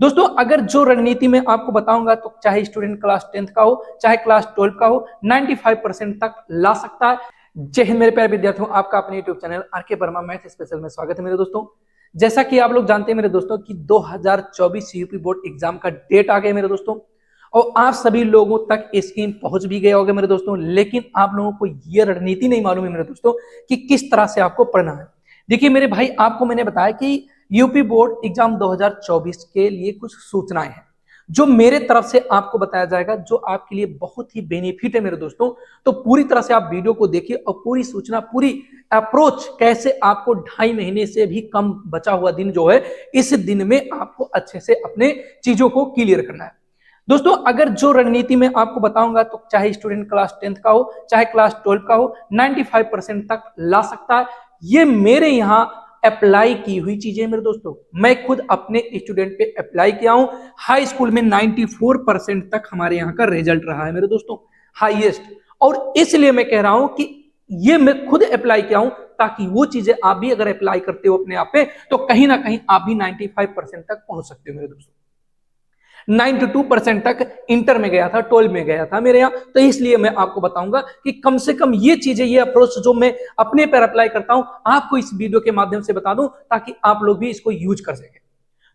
दोस्तों अगर जो रणनीति मैं आपको बताऊंगा तो चाहे स्टूडेंट क्लास 10th का हो चाहे क्लास 12 का हो 95% तक ला सकता है। जय हिंद मेरे प्यारे विद्यार्थियों, आपका अपने YouTube channel RK Verma math special में स्वागत है मेरे दोस्तों। जैसा कि आप लोग जानते हैं मेरे दोस्तों कि 2024 यूपी बोर्ड एग्जाम का डेट आ गया मेरे दोस्तों, और आप सभी लोगों तक स्कीम पहुंच भी गए होंगे मेरे दोस्तों, लेकिन आप लोगों को यह रणनीति नहीं मालूम है मेरे दोस्तों कि किस तरह से आपको पढ़ना है। देखिए मेरे भाई, आपको मैंने बताया कि यूपी बोर्ड एग्जाम 2024 के लिए कुछ सूचनाएं हैं जो मेरे तरफ से आपको बताया जाएगा, जो आपके लिए बहुत ही बेनिफिट है मेरे दोस्तों। तो पूरी तरह से आप वीडियो को देखिए और पूरी सूचना, पूरी अप्रोच, कैसे आपको 2.5 महीने से भी कम बचा हुआ दिन जो है, इस दिन में आपको अच्छे से अपने चीजों को क्लियर करना है। दोस्तों अगर जो रणनीति मैं आपको बताऊंगा तो चाहे स्टूडेंट क्लास 10th का हो चाहे क्लास 12 का हो 95% तक ला सकता है। ये मेरे यहाँ अप्लाई की हुई चीजें मेरे दोस्तों, मैं खुद अपने स्टूडेंट पे अप्लाई किया हूं। हाई स्कूल में 94% तक हमारे यहाँ का रिजल्ट रहा है मेरे दोस्तों, हाईएस्ट। और इसलिए मैं कह रहा हूं कि ये मैं खुद अप्लाई किया हूं, ताकि वो चीजें आप भी अगर अप्लाई करते हो अपने आप पे तो कहीं ना कहीं आप भी 95% तक पहुंच सकते हो मेरे दोस्तों। 92% तक इंटर में गया था, 12 में गया था मेरे यहाँ, तो इसलिए मैं आपको बताऊंगा कि कम से कम ये चीजें, ये अप्रोच जो मैं अपने पर अप्लाई करता हूं, आपको इस वीडियो के माध्यम से बता दूं ताकि आप लोग भी इसको यूज कर सकें।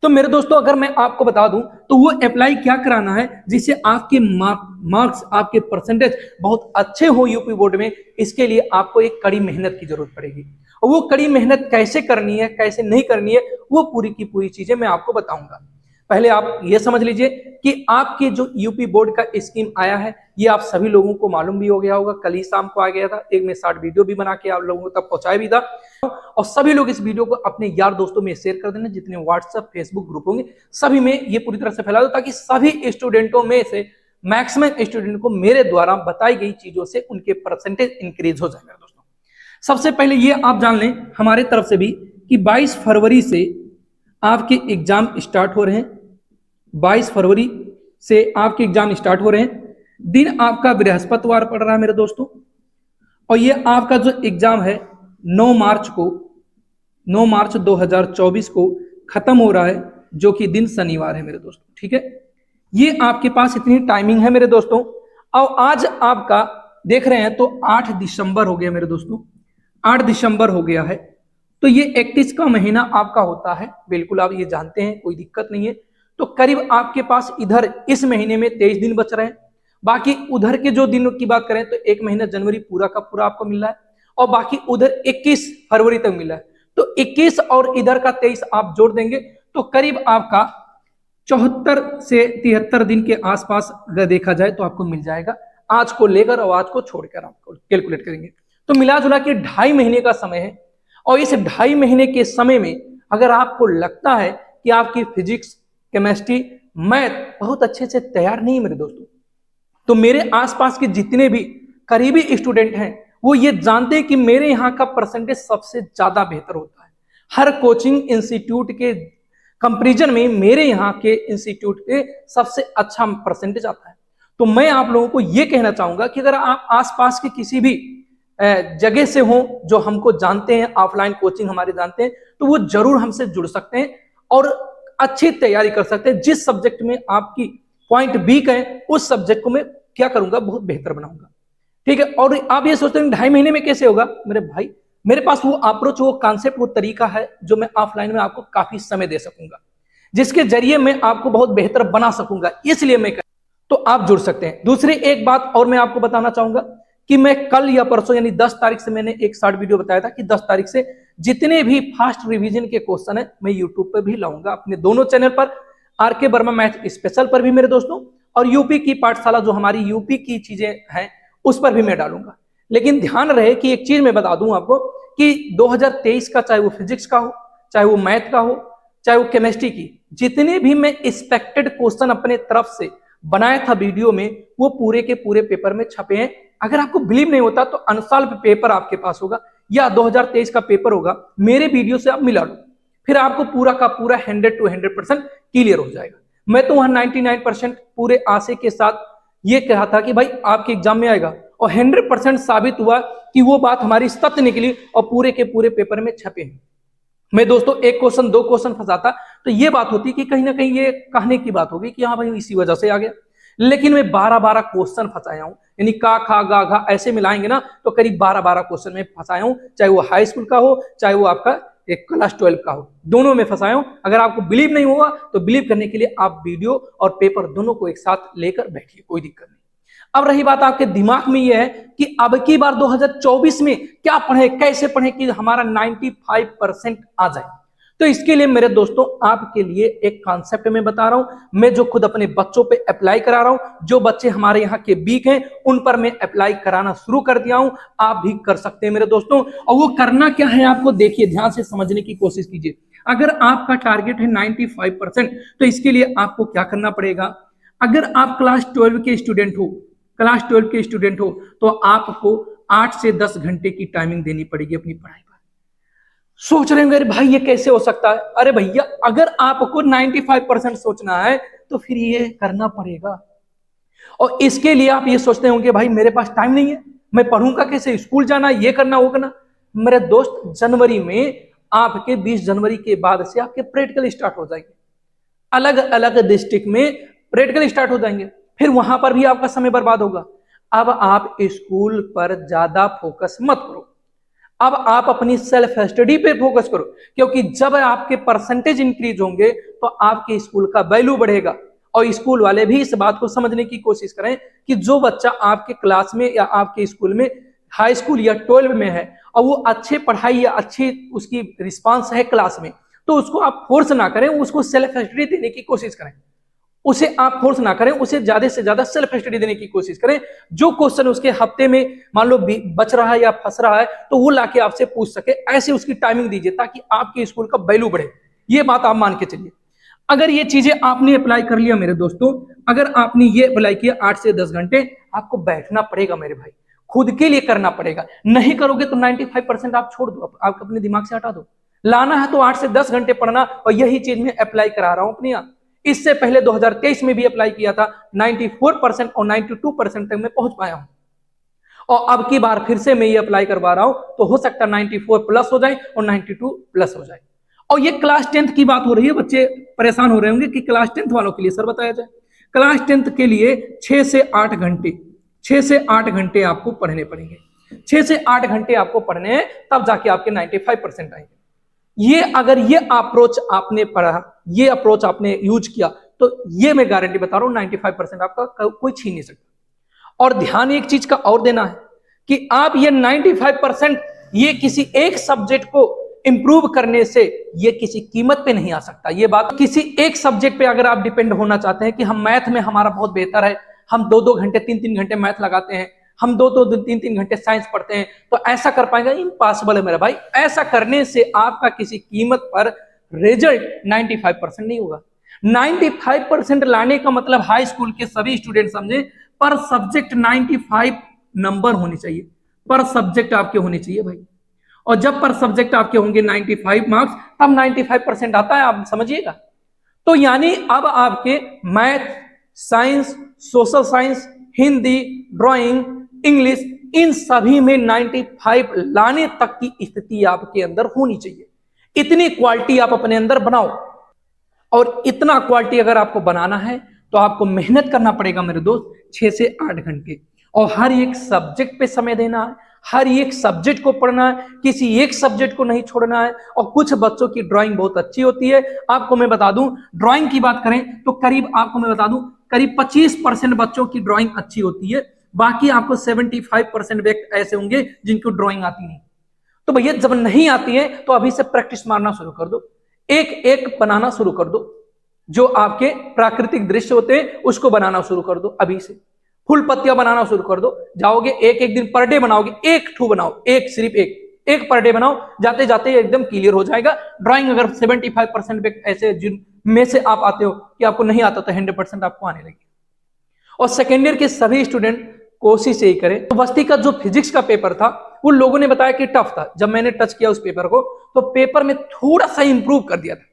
तो मेरे दोस्तों अगर मैं आपको बता दूं तो वो अप्लाई क्या कराना है जिससे आपके मार्क्स, आपके परसेंटेज बहुत अच्छे हो यूपी बोर्ड में। इसके लिए आपको एक कड़ी मेहनत की जरूरत पड़ेगी, और वो कड़ी मेहनत कैसे करनी है, कैसे नहीं करनी है, वो पूरी की पूरी चीजें मैं आपको बताऊंगा। पहले आप ये समझ लीजिए कि आपके जो यूपी बोर्ड का स्कीम आया है, ये आप सभी लोगों को मालूम भी हो गया होगा। कल ही शाम को आ गया था, एक में शॉर्ट वीडियो भी बना के आप लोगों तक पहुंचाया भी था। और सभी लोग इस वीडियो को अपने यार दोस्तों में शेयर कर देना, जितने व्हाट्सएप फेसबुक ग्रुप होंगे सभी में ये पूरी तरह से फैला दो, ताकि सभी स्टूडेंटों में से मैक्सिमम स्टूडेंट को मेरे द्वारा बताई गई चीजों से उनके परसेंटेज इंक्रीज हो जाएगा दोस्तों। सबसे पहले ये आप जान लें हमारे तरफ से भी कि 22 फरवरी से आपके एग्जाम स्टार्ट हो रहे हैं। 22 फरवरी से आपके एग्जाम स्टार्ट हो रहे हैं। दिन आपका बृहस्पतिवार पड़ रहा है मेरे दोस्तों, और ये आपका जो एग्जाम है 9 मार्च को, 9 मार्च 2024 को खत्म हो रहा है, जो कि दिन शनिवार है मेरे दोस्तों। ठीक है, ये आपके पास इतनी टाइमिंग है मेरे दोस्तों। और आज आपका देख रहे हैं तो 8 दिसंबर हो गया मेरे दोस्तों, 8 दिसंबर हो गया है। तो ये 31 का महीना आपका होता है, बिल्कुल आप ये जानते हैं, कोई दिक्कत नहीं है। तो करीब आपके पास इधर इस महीने में 23 दिन बच रहे हैं। बाकी उधर के जो दिनों की बात करें तो एक महीना जनवरी पूरा का पूरा आपको मिल रहा है, और बाकी उधर 21 फरवरी तक मिला है। तो 21 और इधर का 23 आप जोड़ देंगे तो करीब आपका 74 से 73 दिन के आसपास अगर देखा जाए तो आपको मिल जाएगा, आज को लेकर और आज को छोड़कर आपको कैलकुलेट करेंगे तो मिला जुला के 2.5 महीने का समय है। और इस 2.5 महीने के समय में अगर आपको लगता है कि आपकी फिजिक्स, केमिस्ट्री, मैथ बहुत अच्छे से तैयार नहीं है मेरे दोस्तों, तो मेरे आसपास के जितने भी करीबी स्टूडेंट हैं वो ये जानते हैं कि मेरे यहाँ का परसेंटेज सबसे ज्यादा बेहतर होता है। हर कोचिंग इंस्टीट्यूट के कंपैरिजन में मेरे यहाँ के इंस्टीट्यूट के सबसे अच्छा परसेंटेज आता है। तो मैं आप लोगों को ये कहना चाहूंगा कि अगर आप आसपास के किसी भी जगह से हो जो हमको जानते हैं, ऑफलाइन कोचिंग हमारे जानते हैं, तो वो जरूर हमसे जुड़ सकते हैं और अच्छी तैयारी कर सकते हैं। जिस सब्जेक्ट में आपकी पॉइंट वीक है उस सब्जेक्ट को मैं क्या करूंगा, बहुत बेहतर बनाऊंगा। ठीक है, और आप ये सोचते हैं 2.5 महीने में कैसे होगा मेरे भाई, मेरे पास वो अप्रोच, वो कॉन्सेप्ट, वो तरीका है जो मैं ऑफलाइन में आपको काफी समय दे सकूंगा, जिसके जरिए मैं आपको बहुत बेहतर बना सकूंगा। इसलिए मैं तो आप जुड़ सकते हैं। दूसरी एक बात और मैं आपको बताना चाहूंगा कि मैं कल या परसों यानी 10 तारीख से मैंने एक शॉर्ट वीडियो बताया था कि 10 तारीख से जितने भी फास्ट रिवीजन के क्वेश्चन है मैं यूट्यूब पर भी लाऊंगा, अपने दोनों चैनल पर, आरके वर्मा मैथ स्पेशल पर भी मेरे दोस्तों, और यूपी की पाठशाला जो हमारी यूपी की चीजें हैं उस पर भी मैं डालूंगा। लेकिन ध्यान रहे कि एक चीज मैं बता दूं आपको कि 2023 का, चाहे वो फिजिक्स का हो, चाहे वो मैथ का हो, चाहे वो केमिस्ट्री की, जितने भी मैं एक्सपेक्टेड क्वेश्चन अपने तरफ से बनाया था वीडियो में, वो पूरे के पूरे पेपर में छपे हैं। अगर आपको बिलीव नहीं होता तो अनसॉल्व पेपर आपके पास होगा या 2023 का पेपर होगा, मेरे वीडियो से आप मिला लो, फिर आपको पूरा का पूरा 100 to 100% क्लियर हो जाएगा। मैं तो वहां 99% पूरे आशे के साथ ये कहा था कि भाई आपके एग्जाम में आएगा, और 100% साबित हुआ कि वो बात हमारी सत्य निकली और पूरे के पूरे पेपर में छपे हैं। मैं दोस्तों एक क्वेश्चन, 2 क्वेश्चन फंसाता तो ये बात होती है कि कहीं ना कहीं ये कहने की बात होगी कि हाँ भाई इसी वजह से आ गया। लेकिन मैं 12-12 क्वेश्चन फंसाया हूँ, यानी का खा गा घा ऐसे मिलाएंगे ना तो करीब 12-12 क्वेश्चन में फंसाया हूँ, चाहे वो हाई स्कूल का हो चाहे वो आपका एक क्लास 12 का हो, दोनों में फंसाया हूँ। अगर आपको बिलीव नहीं होगा तो बिलीव करने के लिए आप वीडियो और पेपर दोनों को एक साथ लेकर बैठिए, कोई दिक्कत नहीं। अब रही बात आपके दिमाग में यह है कि अब की बार 2024 में क्या पढ़े, कैसे पढ़े कि हमारा 95% आ जाए। तो इसके लिए मेरे दोस्तों आपके लिए एक कॉन्सेप्ट मैं बता रहा हूं, मैं जो खुद अपने बच्चों पे अप्लाई करा रहा हूं, जो बच्चे हमारे यहाँ के वीक हैं उन पर मैं अप्लाई कराना शुरू कर दिया हूं, आप भी कर सकते हैं मेरे दोस्तों। और वो करना क्या है आपको देखिए, ध्यान से समझने की कोशिश कीजिए। अगर आपका टारगेट है 95% तो इसके लिए आपको क्या करना पड़ेगा। अगर आप क्लास 12 के स्टूडेंट हो, क्लास 12 के स्टूडेंट हो तो आपको 8 से 10 घंटे की टाइमिंग देनी पड़ेगी अपनी पढ़ाई पर। सोच रहे होंगे अरे भाई ये कैसे हो सकता है। अरे भैया अगर आपको 95% सोचना है तो फिर ये करना पड़ेगा। और इसके लिए आप ये सोचते होंगे भाई मेरे पास टाइम नहीं है, मैं पढ़ूंगा कैसे, स्कूल जाना, ये करना वो करना। मेरे दोस्त जनवरी में आपके 20 जनवरी के बाद से आपके प्रैक्टिकल स्टार्ट हो जाएंगे, अलग अलग डिस्ट्रिक्ट में प्रैक्टिकल स्टार्ट हो जाएंगे, फिर वहां पर भी आपका समय बर्बाद होगा। अब आप स्कूल पर ज्यादा फोकस मत करो, अब आप अपनी सेल्फ स्टडी पे फोकस करो, क्योंकि जब आपके परसेंटेज इंक्रीज होंगे तो आपके स्कूल का वैल्यू बढ़ेगा। और स्कूल वाले भी इस बात को समझने की कोशिश करें कि जो बच्चा आपके क्लास में या आपके स्कूल में हाई स्कूल या 12 में है और वो अच्छे पढ़ाई या अच्छी उसकी रिस्पांस है क्लास में, तो उसको आप फोर्स ना करें, उसको सेल्फ स्टडी देने की कोशिश करें, उसे आप फोर्स ना करें, उसे ज्यादा से ज्यादा सेल्फ स्टडी देने की कोशिश करें। जो क्वेश्चन उसके हफ्ते में मान लो बच रहा है या फंस रहा है तो वो लाके आपसे पूछ सके, ऐसे उसकी टाइमिंग दीजिए ताकि आपके स्कूल का वैल्यू बढ़े। ये बात आप मान के चलिए। अगर ये चीजें आपने अप्लाई कर लिया मेरे दोस्तों, अगर आपने ये अप्लाई किया 8 से 10 घंटे आपको बैठना पड़ेगा मेरे भाई, खुद के लिए करना पड़ेगा। नहीं करोगे तो 95% आप छोड़ दो, आप अपने दिमाग से हटा दो। लाना है तो 8 से 10 घंटे पढ़ना, और यही चीज मैं अप्लाई करा रहा हूं अपने यहाँ। इससे पहले 2023 में भी अप्लाई किया था, 94% और 92% तक मैं पहुंच पाया हूं। और अब की बार फिर से मैं ये अप्लाई करवा रहा हूं, तो हो सकता है 94 प्लस हो जाए और 92 प्लस हो जाए। और ये क्लास 10th की बात हो रही है, बच्चे परेशान हो रहे होंगे कि क्लास 10th वालों के लिए सर बताया जाए। क्लास 10th के लिए 6 से 8 घंटे 6 से 8 घंटे आपको पढ़ने पड़ेंगे। 6 से 8 घंटे आपको पढ़ने हैं, तब जाके आपके 95% आएंगे। ये अगर ये अप्रोच आपने पढ़ा, ये अप्रोच आपने यूज किया, तो ये मैं गारंटी बता रहा हूं 95% आपका कोई छीन नहीं सकता। और ध्यान एक चीज का और देना है कि आप ये 95% ये किसी एक सब्जेक्ट को इंप्रूव करने से ये किसी कीमत पे नहीं आ सकता। ये बात किसी एक सब्जेक्ट पे अगर आप डिपेंड होना चाहते हैं कि हम मैथ में हमारा बहुत बेहतर है, हम 2-2 घंटे 3-3 घंटे मैथ लगाते हैं, हम 2-2 3-3 घंटे साइंस पढ़ते हैं, तो ऐसा कर पाएंगे? इम्पॉसिबल है मेरा भाई। ऐसा करने से आपका किसी कीमत पर रिजल्ट 95% नहीं होगा। 95% लाने का मतलब हाई स्कूल के सभी स्टूडेंट समझे, पर सब्जेक्ट 95 नंबर होने चाहिए, पर सब्जेक्ट आपके होने चाहिए भाई। और जब पर सब्जेक्ट आपके होंगे 95 मार्क्स, तब 95% आता है, आप समझिएगा। तो यानी अब आपके math, science, social science, Hindi, drawing, English, इन सभी में 95 लाने तक की स्थिति आपके अंदर होनी चाहिए। इतनी क्वालिटी आप अपने अंदर बनाओ। और इतना क्वालिटी अगर आपको बनाना है तो आपको मेहनत करना पड़ेगा मेरे दोस्त, 6 से 8 घंटे, और हर एक सब्जेक्ट पे समय देना है, हर एक सब्जेक्ट को पढ़ना है, किसी एक सब्जेक्ट को नहीं छोड़ना है। और कुछ बच्चों की ड्राइंग बहुत अच्छी होती है, आपको मैं बता दूं, ड्राइंग की बात करें तो करीब आपको मैं बता दूं करीब 25% बच्चों की ड्राइंग अच्छी होती है, बाकी आपको 75% व्यक्ति ऐसे होंगे जिनको ड्राइंग आती नहीं। तो भैया जब नहीं आती है तो अभी से प्रैक्टिस मारना शुरू कर दो, एक एक बनाना शुरू कर दो, जो आपके प्राकृतिक दृश्य होते हैं उसको बनाना शुरू कर दो, अभी से फूल पत्तियां बनाना शुरू कर दो। जाओगे एक एक दिन पर डे बनाओगे, एक ठू बनाओ, एक सिर्फ एक पर डे बनाओ, जाते जाते एकदम क्लियर हो जाएगा। ड्राइंग अगर 75% ऐसे जिनमें से आप आते हो कि आपको नहीं आता तो 100% आपको आने लगे। और सेकेंड ईयर के सभी स्टूडेंट कोशिश यही करें। तो बस्ती का जो फिजिक्स का पेपर था वो लोगों ने बताया कि टफ था, जब मैंने टच किया उस पेपर को तो पेपर में थोड़ा सा इंप्रूव कर दिया था,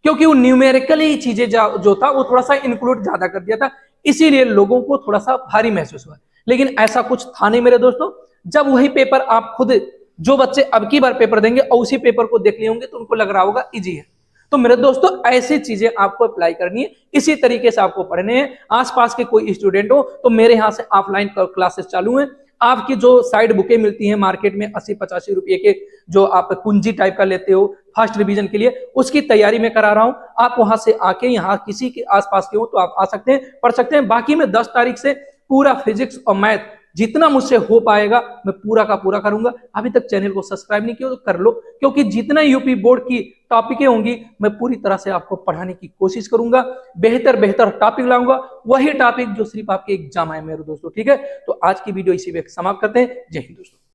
क्योंकि वो न्यूमेरिकली चीजें जो था वो थोड़ा सा इंक्लूड ज्यादा कर दिया था, इसीलिए लोगों को थोड़ा सा भारी महसूस हुआ। लेकिन ऐसा कुछ था नहीं मेरे दोस्तों। जब वही पेपर आप खुद, जो बच्चे अब की बार पेपर देंगे और उसी पेपर को देख लिए होंगे तो उनको लग रहा होगा इजी है। तो मेरे दोस्तों ऐसी चीजें आपको अप्लाई करनी है, इसी तरीके से आपको पढ़ने हैं। आसपास के कोई स्टूडेंट हो तो मेरे यहाँ से ऑफलाइन क्लासेस चालू हैं। आपकी जो साइड बुकें मिलती हैं मार्केट में 80-85 रुपए के, जो आप कुंजी टाइप का लेते हो फर्स्ट रिवीजन के लिए, उसकी तैयारी में करा रहा हूं। आप वहां से आके यहाँ किसी के आसपास के हो तो आप आ सकते हैं, पढ़ सकते हैं। बाकी मैं 10 तारीख से पूरा फिजिक्स और मैथ जितना मुझसे हो पाएगा मैं पूरा का पूरा करूंगा। अभी तक चैनल को सब्सक्राइब नहीं किया तो कर लो, क्योंकि जितना यूपी बोर्ड की टॉपिकें होंगी मैं पूरी तरह से आपको पढ़ाने की कोशिश करूंगा। बेहतर बेहतर टॉपिक लाऊंगा, वही टॉपिक जो सिर्फ आपके एग्जाम आए मेरे दोस्तों। ठीक है, तो आज की वीडियो इसी पे समाप्त करते हैं। जय हिंद दोस्तों।